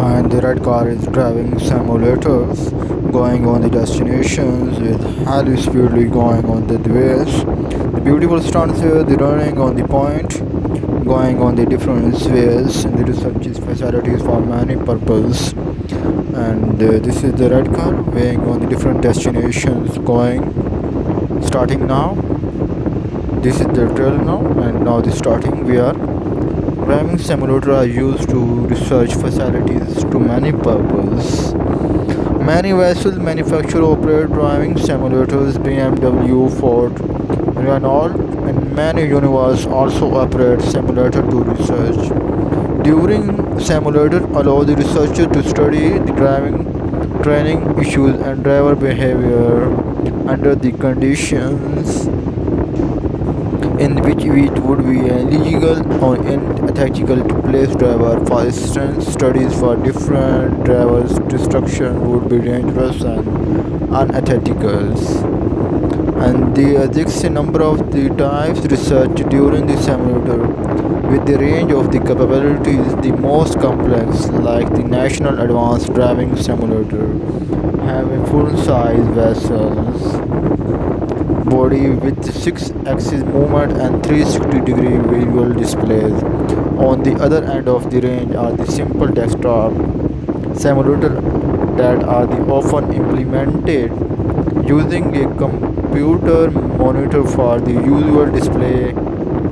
And the red car is driving simulators, going on the destinations with highly speedily going on the ways. The beautiful stunts here, the running on the point, going on the different ways, and the research facilities for many purposes. And this is the red car going on the different destinations, going starting now. This is the trail now, and now the starting we are. Driving simulators are used to research facilities to many purposes. Many vessel manufacturers operate driving simulators. BMW, Ford, Renault, and many universe also operate simulator to research. During simulator allow the researcher to study the driving training issues and driver behavior under the conditions in which it would be illegal or unethical to place driver. For instance, studies for different drivers' destruction would be dangerous and unethical. And the exists a number of the types researched during the simulator, with the range of the capabilities the most complex, like the National Advanced Driving Simulator, having full-size vessels body with 6-axis movement and 360-degree visual displays. On the other end of the range are the simple desktop simulators that are the often implemented using a computer monitor for the usual display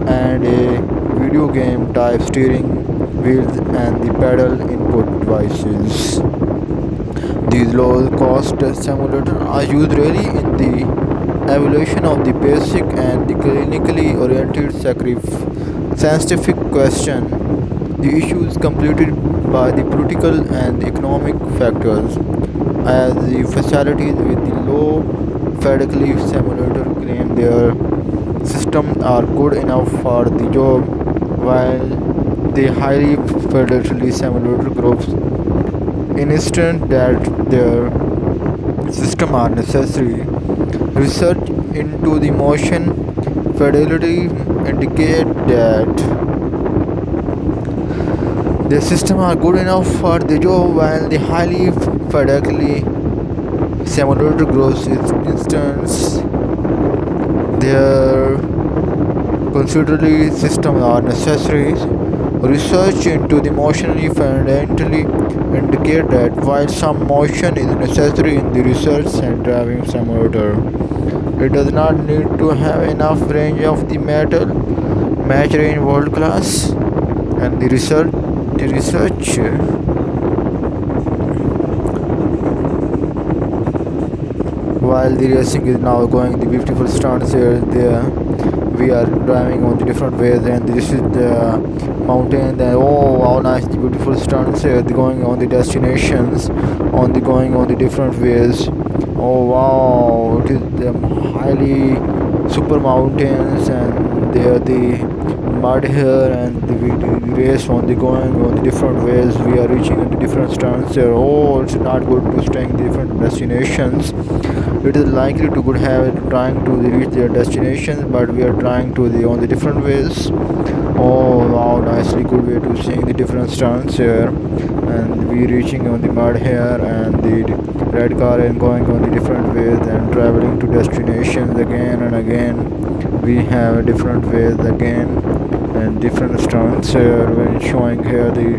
and a video game type steering wheels and the pedal input devices. These low-cost simulators are used really in the evaluation of the basic and the clinically oriented scientific question. The issues completed by the political and economic factors, as the facilities with the low fidelity simulator claim their systems are good enough for the job, while the highly fidelity simulator groups insist that their systems are necessary. Research into the motion fidelity indicate that the systems are good enough for the job, while the highly fidelity simulator groups instance their considerably systems are necessary. Research into the motion fidelity indicate that while some motion is necessary in the research and driving simulator, it does not need to have enough range of the metal match range world class. And the research while the racing is now going the beautiful stunts here there, we are driving on the different ways, and this is the mountain. Then oh how nice, the beautiful stunts here, the going on the destinations on the going on the different ways. Oh wow, it is the highly super mountains, and they are the mud here, and the race on the going on the different ways. We are reaching into different stands here. Oh, it's not good to staying different destinations. It is likely to good have trying to reach their destinations, but we are trying to the on the different ways. Oh wow, nicely good way to seeing the different stands here, and we reaching on the mud here, and the red car and going on the different ways and traveling to destinations again and again. We have different ways again and different stunts here when showing here the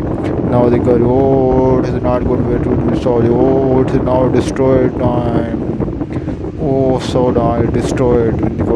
now the car. Oh, it is not good way to do so. Oh, it is now destroyed time. Oh, so now destroyed in the